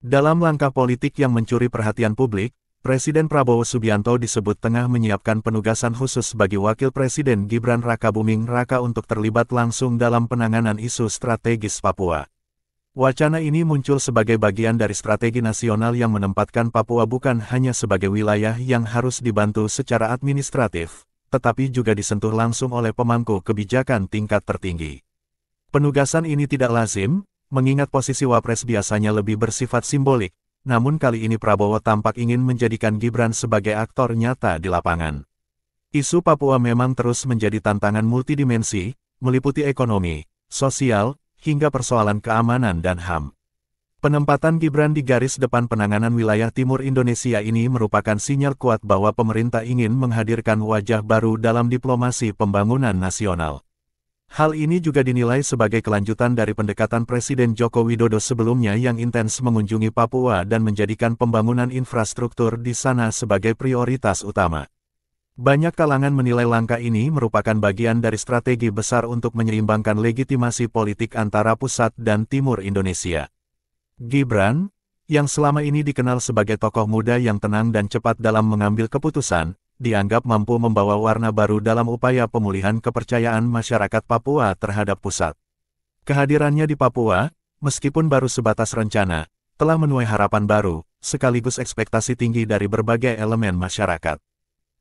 Dalam langkah politik yang mencuri perhatian publik, Presiden Prabowo Subianto disebut tengah menyiapkan penugasan khusus bagi Wakil Presiden Gibran Rakabuming Raka untuk terlibat langsung dalam penanganan isu strategis Papua. Wacana ini muncul sebagai bagian dari strategi nasional yang menempatkan Papua bukan hanya sebagai wilayah yang harus dibantu secara administratif, tetapi juga disentuh langsung oleh pemangku kebijakan tingkat tertinggi. Penugasan ini tidak lazim, mengingat posisi Wapres biasanya lebih bersifat simbolik, namun kali ini Prabowo tampak ingin menjadikan Gibran sebagai aktor nyata di lapangan. Isu Papua memang terus menjadi tantangan multidimensi, meliputi ekonomi, sosial, hingga persoalan keamanan dan HAM. Penempatan Gibran di garis depan penanganan wilayah timur Indonesia ini merupakan sinyal kuat bahwa pemerintah ingin menghadirkan wajah baru dalam diplomasi pembangunan nasional. Hal ini juga dinilai sebagai kelanjutan dari pendekatan Presiden Joko Widodo sebelumnya yang intens mengunjungi Papua dan menjadikan pembangunan infrastruktur di sana sebagai prioritas utama. Banyak kalangan menilai langkah ini merupakan bagian dari strategi besar untuk menyeimbangkan legitimasi politik antara pusat dan timur Indonesia. Gibran, yang selama ini dikenal sebagai tokoh muda yang tenang dan cepat dalam mengambil keputusan, dianggap mampu membawa warna baru dalam upaya pemulihan kepercayaan masyarakat Papua terhadap pusat. Kehadirannya di Papua, meskipun baru sebatas rencana, telah menuai harapan baru, sekaligus ekspektasi tinggi dari berbagai elemen masyarakat.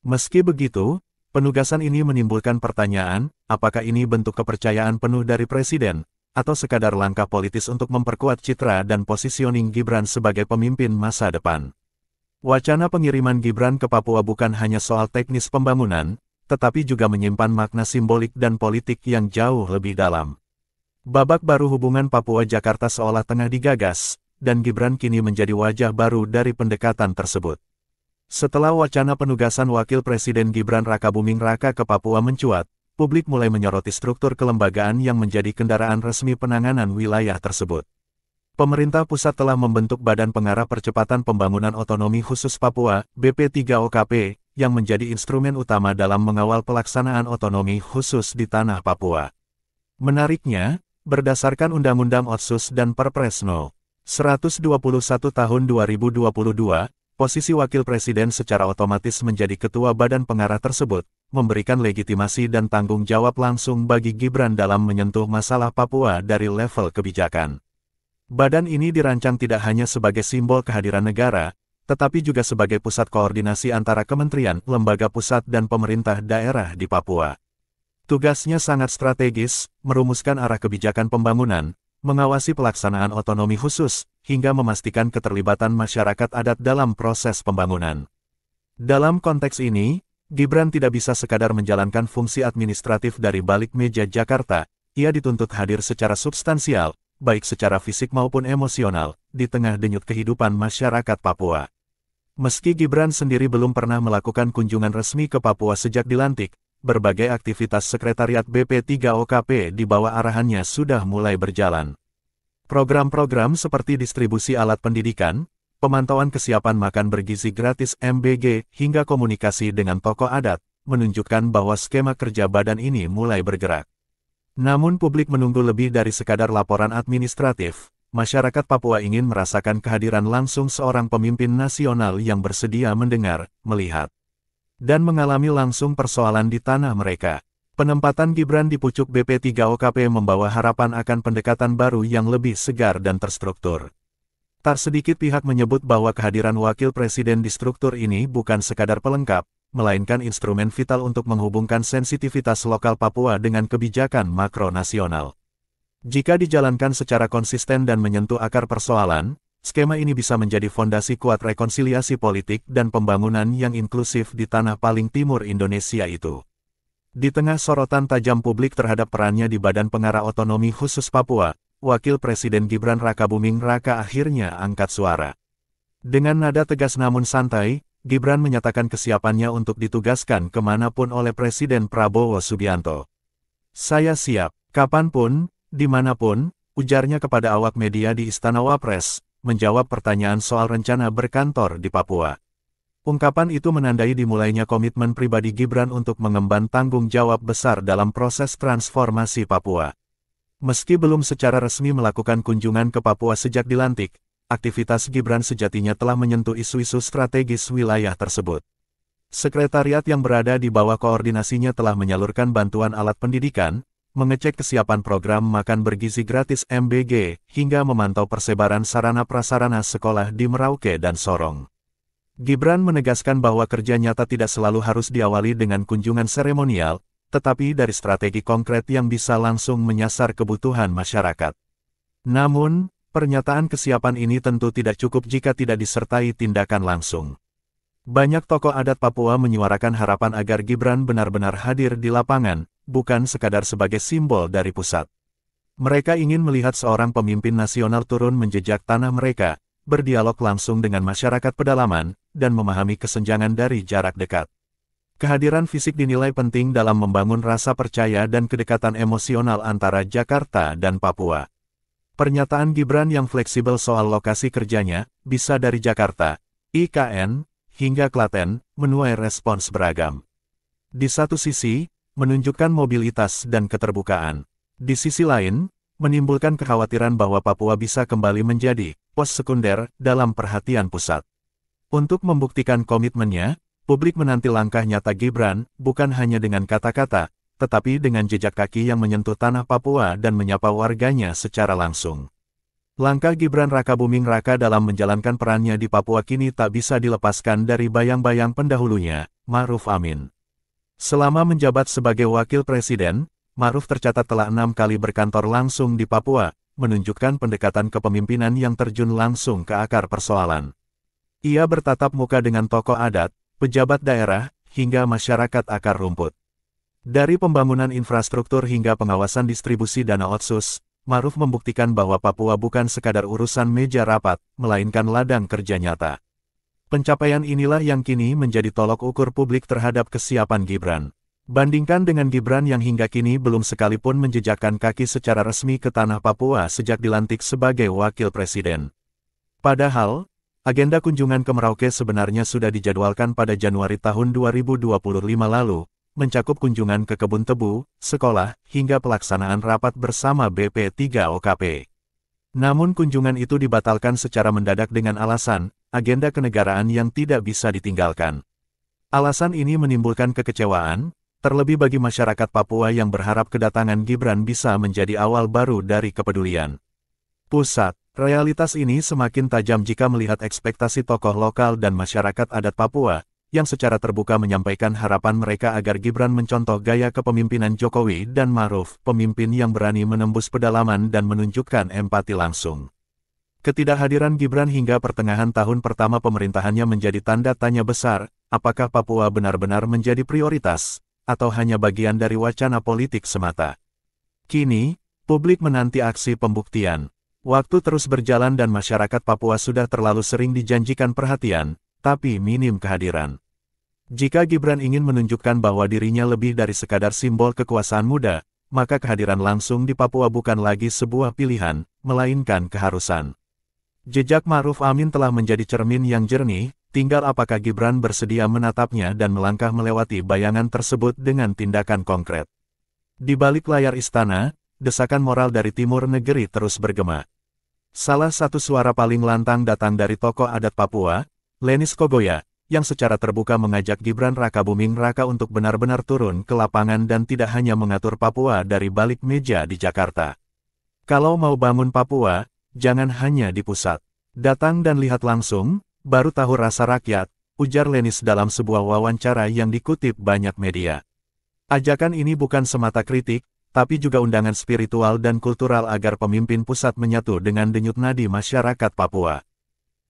Meski begitu, penugasan ini menimbulkan pertanyaan, apakah ini bentuk kepercayaan penuh dari Presiden, atau sekadar langkah politis untuk memperkuat citra dan positioning Gibran sebagai pemimpin masa depan. Wacana pengiriman Gibran ke Papua bukan hanya soal teknis pembangunan, tetapi juga menyimpan makna simbolik dan politik yang jauh lebih dalam. Babak baru hubungan Papua-Jakarta seolah tengah digagas, dan Gibran kini menjadi wajah baru dari pendekatan tersebut. Setelah wacana penugasan Wakil Presiden Gibran Rakabuming Raka ke Papua mencuat, publik mulai menyoroti struktur kelembagaan yang menjadi kendaraan resmi penanganan wilayah tersebut. Pemerintah pusat telah membentuk Badan Pengarah Percepatan Pembangunan Otonomi Khusus Papua, BP3OKP, yang menjadi instrumen utama dalam mengawal pelaksanaan otonomi khusus di tanah Papua. Menariknya, berdasarkan Undang-Undang Otsus dan Perpres No. 121 Tahun 2022, posisi Wakil Presiden secara otomatis menjadi Ketua Badan Pengarah tersebut, memberikan legitimasi dan tanggung jawab langsung bagi Gibran dalam menyentuh masalah Papua dari level kebijakan. Badan ini dirancang tidak hanya sebagai simbol kehadiran negara, tetapi juga sebagai pusat koordinasi antara kementerian, lembaga pusat dan pemerintah daerah di Papua. Tugasnya sangat strategis, merumuskan arah kebijakan pembangunan, mengawasi pelaksanaan otonomi khusus, hingga memastikan keterlibatan masyarakat adat dalam proses pembangunan. Dalam konteks ini, Gibran tidak bisa sekadar menjalankan fungsi administratif dari balik meja Jakarta, ia dituntut hadir secara substansial, baik secara fisik maupun emosional, di tengah denyut kehidupan masyarakat Papua. Meski Gibran sendiri belum pernah melakukan kunjungan resmi ke Papua sejak dilantik, berbagai aktivitas sekretariat BP3OKP di bawah arahannya sudah mulai berjalan. Program-program seperti distribusi alat pendidikan, pemantauan kesiapan makan bergizi gratis MBG, hingga komunikasi dengan tokoh adat, menunjukkan bahwa skema kerja badan ini mulai bergerak. Namun publik menunggu lebih dari sekadar laporan administratif. Masyarakat Papua ingin merasakan kehadiran langsung seorang pemimpin nasional yang bersedia mendengar, melihat, dan mengalami langsung persoalan di tanah mereka. Penempatan Gibran di pucuk BP3OKP membawa harapan akan pendekatan baru yang lebih segar dan terstruktur. Tak sedikit pihak menyebut bahwa kehadiran Wakil Presiden di struktur ini bukan sekadar pelengkap, melainkan instrumen vital untuk menghubungkan sensitivitas lokal Papua dengan kebijakan makro nasional. Jika dijalankan secara konsisten dan menyentuh akar persoalan, skema ini bisa menjadi fondasi kuat rekonsiliasi politik dan pembangunan yang inklusif di tanah paling timur Indonesia itu. Di tengah sorotan tajam publik terhadap perannya di Badan Pengarah Otonomi Khusus Papua, Wakil Presiden Gibran Rakabuming Raka akhirnya angkat suara. Dengan nada tegas namun santai, Gibran menyatakan kesiapannya untuk ditugaskan kemanapun oleh Presiden Prabowo Subianto. "Saya siap, kapanpun, dimanapun," ujarnya kepada awak media di Istana Wapres, menjawab pertanyaan soal rencana berkantor di Papua. Ungkapan itu menandai dimulainya komitmen pribadi Gibran untuk mengemban tanggung jawab besar dalam proses transformasi Papua. Meski belum secara resmi melakukan kunjungan ke Papua sejak dilantik, aktivitas Gibran sejatinya telah menyentuh isu-isu strategis wilayah tersebut. Sekretariat yang berada di bawah koordinasinya telah menyalurkan bantuan alat pendidikan, mengecek kesiapan program makan bergizi gratis MBG, hingga memantau persebaran sarana prasarana sekolah di Merauke dan Sorong. Gibran menegaskan bahwa kerja nyata tidak selalu harus diawali dengan kunjungan seremonial, tetapi dari strategi konkret yang bisa langsung menyasar kebutuhan masyarakat. Namun, pernyataan kesiapan ini tentu tidak cukup jika tidak disertai tindakan langsung. Banyak tokoh adat Papua menyuarakan harapan agar Gibran benar-benar hadir di lapangan, bukan sekadar sebagai simbol dari pusat. Mereka ingin melihat seorang pemimpin nasional turun menjejak tanah mereka, berdialog langsung dengan masyarakat pedalaman, dan memahami kesenjangan dari jarak dekat. Kehadiran fisik dinilai penting dalam membangun rasa percaya dan kedekatan emosional antara Jakarta dan Papua. Pernyataan Gibran yang fleksibel soal lokasi kerjanya, bisa dari Jakarta, IKN, hingga Klaten, menuai respons beragam. Di satu sisi, menunjukkan mobilitas dan keterbukaan. Di sisi lain, menimbulkan kekhawatiran bahwa Papua bisa kembali menjadi pos sekunder dalam perhatian pusat. Untuk membuktikan komitmennya, publik menanti langkah nyata Gibran, bukan hanya dengan kata-kata, tetapi dengan jejak kaki yang menyentuh tanah Papua dan menyapa warganya secara langsung. Langkah Gibran Rakabuming Raka dalam menjalankan perannya di Papua kini tak bisa dilepaskan dari bayang-bayang pendahulunya, Ma'ruf Amin. Selama menjabat sebagai wakil presiden, Ma'ruf tercatat telah 6 kali berkantor langsung di Papua, menunjukkan pendekatan kepemimpinan yang terjun langsung ke akar persoalan. Ia bertatap muka dengan tokoh adat, pejabat daerah, hingga masyarakat akar rumput. Dari pembangunan infrastruktur hingga pengawasan distribusi dana otsus, Ma'ruf membuktikan bahwa Papua bukan sekadar urusan meja rapat, melainkan ladang kerja nyata. Pencapaian inilah yang kini menjadi tolok ukur publik terhadap kesiapan Gibran. Bandingkan dengan Gibran yang hingga kini belum sekalipun menjejakkan kaki secara resmi ke tanah Papua sejak dilantik sebagai wakil presiden. Padahal, agenda kunjungan ke Merauke sebenarnya sudah dijadwalkan pada Januari tahun 2025 lalu, mencakup kunjungan ke kebun tebu, sekolah, hingga pelaksanaan rapat bersama BP3OKP. Namun kunjungan itu dibatalkan secara mendadak dengan alasan, agenda kenegaraan yang tidak bisa ditinggalkan. Alasan ini menimbulkan kekecewaan, terlebih bagi masyarakat Papua yang berharap kedatangan Gibran bisa menjadi awal baru dari kepedulian pusat. Realitas ini semakin tajam jika melihat ekspektasi tokoh lokal dan masyarakat adat Papua, yang secara terbuka menyampaikan harapan mereka agar Gibran mencontoh gaya kepemimpinan Jokowi dan Ma'ruf, pemimpin yang berani menembus pedalaman dan menunjukkan empati langsung. Ketidakhadiran Gibran hingga pertengahan tahun pertama pemerintahannya menjadi tanda tanya besar, apakah Papua benar-benar menjadi prioritas, atau hanya bagian dari wacana politik semata. Kini, publik menanti aksi pembuktian. Waktu terus berjalan dan masyarakat Papua sudah terlalu sering dijanjikan perhatian, tapi minim kehadiran. Jika Gibran ingin menunjukkan bahwa dirinya lebih dari sekadar simbol kekuasaan muda, maka kehadiran langsung di Papua bukan lagi sebuah pilihan, melainkan keharusan. Jejak Ma'ruf Amin telah menjadi cermin yang jernih, tinggal apakah Gibran bersedia menatapnya dan melangkah melewati bayangan tersebut dengan tindakan konkret. Di balik layar istana, desakan moral dari timur negeri terus bergema. Salah satu suara paling lantang datang dari tokoh adat Papua, Lenis Kogoya, yang secara terbuka mengajak Gibran Rakabuming Raka untuk benar-benar turun ke lapangan dan tidak hanya mengatur Papua dari balik meja di Jakarta. Kalau mau bangun Papua, jangan hanya di pusat. Datang dan lihat langsung, baru tahu rasa rakyat, ujar Lenis dalam sebuah wawancara yang dikutip banyak media. Ajakan ini bukan semata kritik, tapi juga undangan spiritual dan kultural agar pemimpin pusat menyatu dengan denyut nadi masyarakat Papua.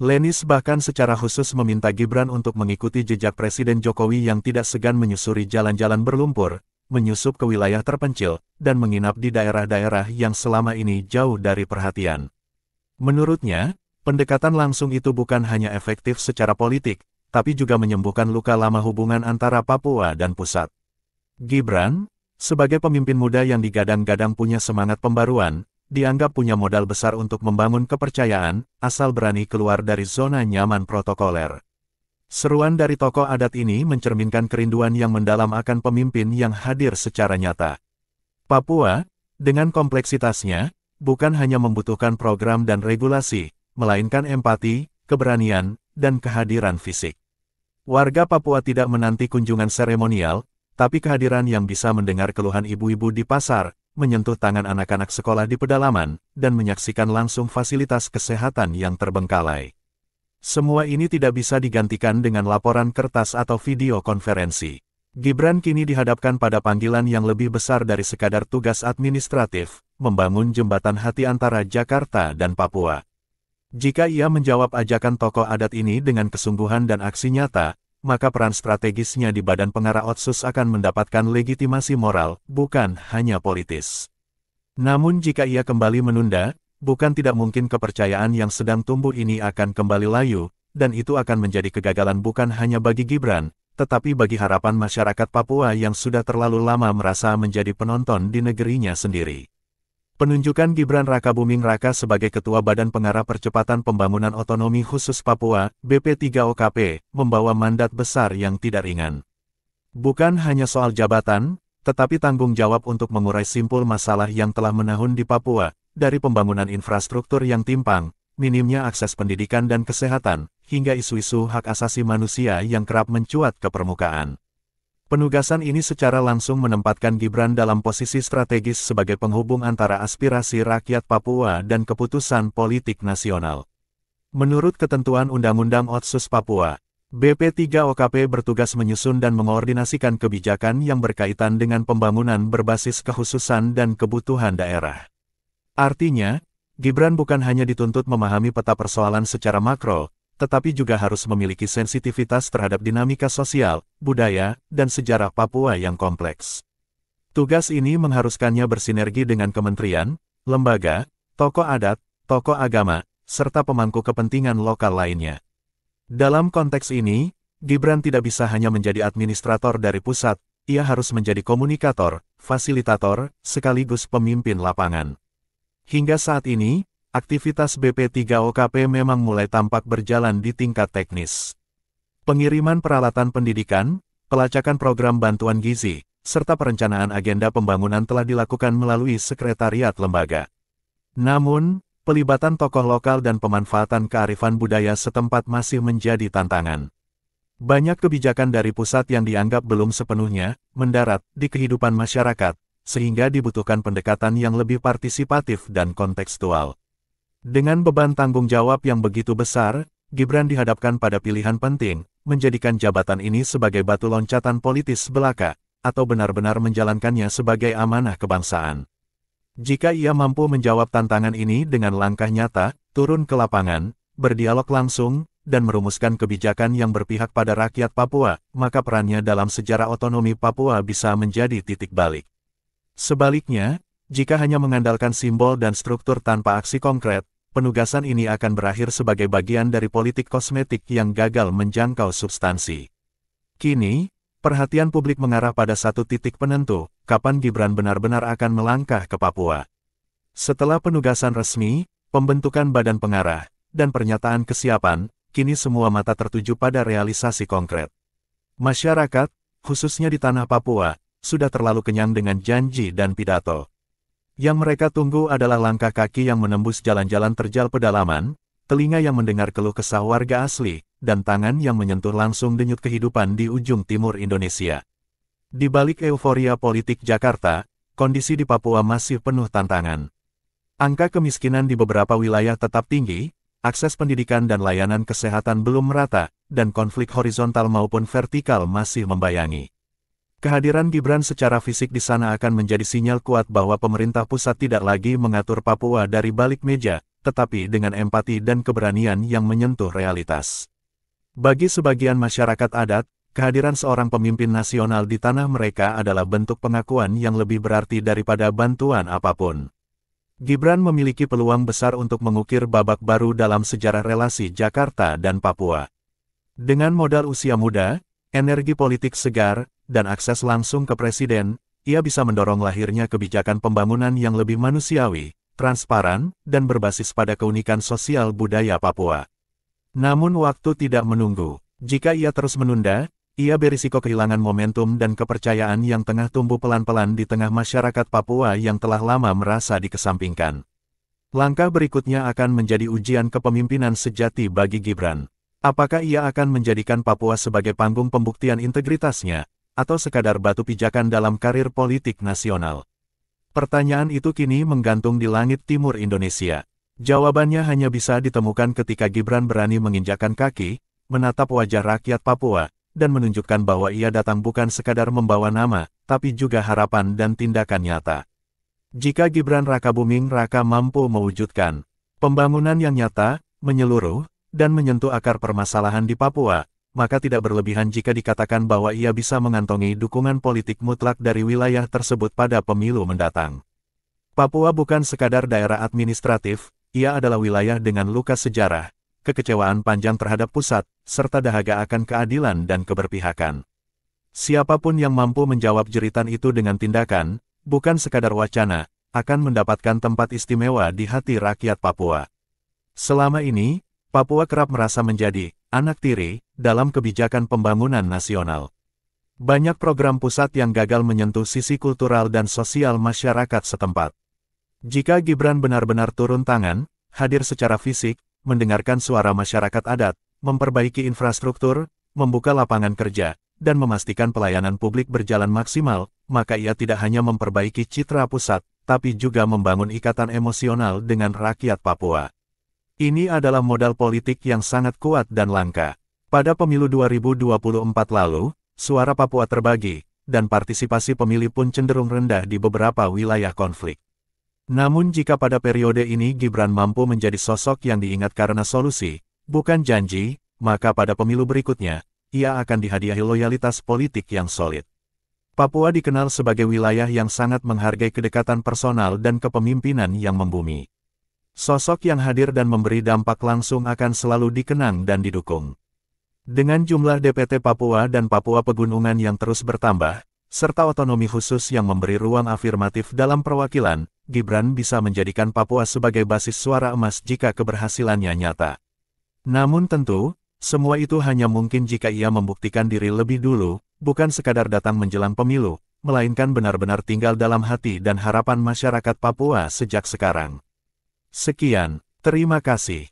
Lenis bahkan secara khusus meminta Gibran untuk mengikuti jejak Presiden Jokowi yang tidak segan menyusuri jalan-jalan berlumpur, menyusup ke wilayah terpencil, dan menginap di daerah-daerah yang selama ini jauh dari perhatian. Menurutnya, pendekatan langsung itu bukan hanya efektif secara politik, tapi juga menyembuhkan luka lama hubungan antara Papua dan pusat. Gibran, sebagai pemimpin muda yang digadang-gadang punya semangat pembaruan, dianggap punya modal besar untuk membangun kepercayaan, asal berani keluar dari zona nyaman protokoler. Seruan dari tokoh adat ini mencerminkan kerinduan yang mendalam akan pemimpin yang hadir secara nyata. Papua, dengan kompleksitasnya, bukan hanya membutuhkan program dan regulasi, melainkan empati, keberanian, dan kehadiran fisik. Warga Papua tidak menanti kunjungan seremonial, tapi kehadiran yang bisa mendengar keluhan ibu-ibu di pasar, menyentuh tangan anak-anak sekolah di pedalaman, dan menyaksikan langsung fasilitas kesehatan yang terbengkalai. Semua ini tidak bisa digantikan dengan laporan kertas atau video konferensi. Gibran kini dihadapkan pada panggilan yang lebih besar dari sekadar tugas administratif, membangun jembatan hati antara Jakarta dan Papua. Jika ia menjawab ajakan tokoh adat ini dengan kesungguhan dan aksi nyata, maka peran strategisnya di Badan Pengarah Otsus akan mendapatkan legitimasi moral, bukan hanya politis. Namun jika ia kembali menunda, bukan tidak mungkin kepercayaan yang sedang tumbuh ini akan kembali layu, dan itu akan menjadi kegagalan bukan hanya bagi Gibran, tetapi bagi harapan masyarakat Papua yang sudah terlalu lama merasa menjadi penonton di negerinya sendiri. Penunjukan Gibran Rakabuming Raka sebagai Ketua Badan Pengarah Percepatan Pembangunan Otonomi Khusus Papua, BP3OKP, membawa mandat besar yang tidak ringan. Bukan hanya soal jabatan, tetapi tanggung jawab untuk mengurai simpul masalah yang telah menahun di Papua, dari pembangunan infrastruktur yang timpang, minimnya akses pendidikan dan kesehatan, hingga isu-isu hak asasi manusia yang kerap mencuat ke permukaan. Penugasan ini secara langsung menempatkan Gibran dalam posisi strategis sebagai penghubung antara aspirasi rakyat Papua dan keputusan politik nasional. Menurut ketentuan Undang-Undang Otsus Papua, BP3OKP bertugas menyusun dan mengoordinasikan kebijakan yang berkaitan dengan pembangunan berbasis kekhususan dan kebutuhan daerah. Artinya, Gibran bukan hanya dituntut memahami peta persoalan secara makro, tetapi juga harus memiliki sensitivitas terhadap dinamika sosial, budaya, dan sejarah Papua yang kompleks. Tugas ini mengharuskannya bersinergi dengan kementerian, lembaga, tokoh adat, tokoh agama, serta pemangku kepentingan lokal lainnya. Dalam konteks ini, Gibran tidak bisa hanya menjadi administrator dari pusat, ia harus menjadi komunikator, fasilitator, sekaligus pemimpin lapangan. Hingga saat ini, aktivitas BP3OKP memang mulai tampak berjalan di tingkat teknis. Pengiriman peralatan pendidikan, pelacakan program bantuan gizi, serta perencanaan agenda pembangunan telah dilakukan melalui sekretariat lembaga. Namun, pelibatan tokoh lokal dan pemanfaatan kearifan budaya setempat masih menjadi tantangan. Banyak kebijakan dari pusat yang dianggap belum sepenuhnya mendarat di kehidupan masyarakat, sehingga dibutuhkan pendekatan yang lebih partisipatif dan kontekstual. Dengan beban tanggung jawab yang begitu besar, Gibran dihadapkan pada pilihan penting, menjadikan jabatan ini sebagai batu loncatan politis belaka, atau benar-benar menjalankannya sebagai amanah kebangsaan. Jika ia mampu menjawab tantangan ini dengan langkah nyata, turun ke lapangan, berdialog langsung, dan merumuskan kebijakan yang berpihak pada rakyat Papua, maka perannya dalam sejarah otonomi Papua bisa menjadi titik balik. Sebaliknya, jika hanya mengandalkan simbol dan struktur tanpa aksi konkret, penugasan ini akan berakhir sebagai bagian dari politik kosmetik yang gagal menjangkau substansi. Kini, perhatian publik mengarah pada satu titik penentu, kapan Gibran benar-benar akan melangkah ke Papua. Setelah penugasan resmi, pembentukan badan pengarah, dan pernyataan kesiapan, kini semua mata tertuju pada realisasi konkret. Masyarakat, khususnya di tanah Papua, sudah terlalu kenyang dengan janji dan pidato. Yang mereka tunggu adalah langkah kaki yang menembus jalan-jalan terjal pedalaman, telinga yang mendengar keluh kesah warga asli, dan tangan yang menyentuh langsung denyut kehidupan di ujung timur Indonesia. Di balik euforia politik Jakarta, kondisi di Papua masih penuh tantangan. Angka kemiskinan di beberapa wilayah tetap tinggi, akses pendidikan dan layanan kesehatan belum merata, dan konflik horizontal maupun vertikal masih membayangi. Kehadiran Gibran secara fisik di sana akan menjadi sinyal kuat bahwa pemerintah pusat tidak lagi mengatur Papua dari balik meja, tetapi dengan empati dan keberanian yang menyentuh realitas. Bagi sebagian masyarakat adat, kehadiran seorang pemimpin nasional di tanah mereka adalah bentuk pengakuan yang lebih berarti daripada bantuan apapun. Gibran memiliki peluang besar untuk mengukir babak baru dalam sejarah relasi Jakarta dan Papua. Dengan modal usia muda, energi politik segar, dan akses langsung ke presiden, ia bisa mendorong lahirnya kebijakan pembangunan yang lebih manusiawi, transparan, dan berbasis pada keunikan sosial budaya Papua. Namun waktu tidak menunggu. Jika ia terus menunda, ia berisiko kehilangan momentum dan kepercayaan yang tengah tumbuh pelan-pelan di tengah masyarakat Papua yang telah lama merasa dikesampingkan. Langkah berikutnya akan menjadi ujian kepemimpinan sejati bagi Gibran. Apakah ia akan menjadikan Papua sebagai panggung pembuktian integritasnya, atau sekadar batu pijakan dalam karir politik nasional? Pertanyaan itu kini menggantung di langit timur Indonesia. Jawabannya hanya bisa ditemukan ketika Gibran berani menginjakkan kaki, menatap wajah rakyat Papua, dan menunjukkan bahwa ia datang bukan sekadar membawa nama, tapi juga harapan dan tindakan nyata. Jika Gibran Rakabuming Raka mampu mewujudkan pembangunan yang nyata, menyeluruh, dan menyentuh akar permasalahan di Papua, maka tidak berlebihan jika dikatakan bahwa ia bisa mengantongi dukungan politik mutlak dari wilayah tersebut pada pemilu mendatang. Papua bukan sekadar daerah administratif, ia adalah wilayah dengan luka sejarah, kekecewaan panjang terhadap pusat, serta dahaga akan keadilan dan keberpihakan. Siapapun yang mampu menjawab jeritan itu dengan tindakan, bukan sekadar wacana, akan mendapatkan tempat istimewa di hati rakyat Papua. Selama ini, Papua kerap merasa menjadi anak tiri dalam kebijakan pembangunan nasional. Banyak program pusat yang gagal menyentuh sisi kultural dan sosial masyarakat setempat. Jika Gibran benar-benar turun tangan, hadir secara fisik, mendengarkan suara masyarakat adat, memperbaiki infrastruktur, membuka lapangan kerja, dan memastikan pelayanan publik berjalan maksimal, maka ia tidak hanya memperbaiki citra pusat, tapi juga membangun ikatan emosional dengan rakyat Papua. Ini adalah modal politik yang sangat kuat dan langka. Pada pemilu 2024 lalu, suara Papua terbagi, dan partisipasi pemilih pun cenderung rendah di beberapa wilayah konflik. Namun jika pada periode ini Gibran mampu menjadi sosok yang diingat karena solusi, bukan janji, maka pada pemilu berikutnya, ia akan dihadiahi loyalitas politik yang solid. Papua dikenal sebagai wilayah yang sangat menghargai kedekatan personal dan kepemimpinan yang membumi. Sosok yang hadir dan memberi dampak langsung akan selalu dikenang dan didukung. Dengan jumlah DPT Papua dan Papua Pegunungan yang terus bertambah, serta otonomi khusus yang memberi ruang afirmatif dalam perwakilan, Gibran bisa menjadikan Papua sebagai basis suara emas jika keberhasilannya nyata. Namun tentu, semua itu hanya mungkin jika ia membuktikan diri lebih dulu, bukan sekadar datang menjelang pemilu, melainkan benar-benar tinggal dalam hati dan harapan masyarakat Papua sejak sekarang. Sekian, terima kasih.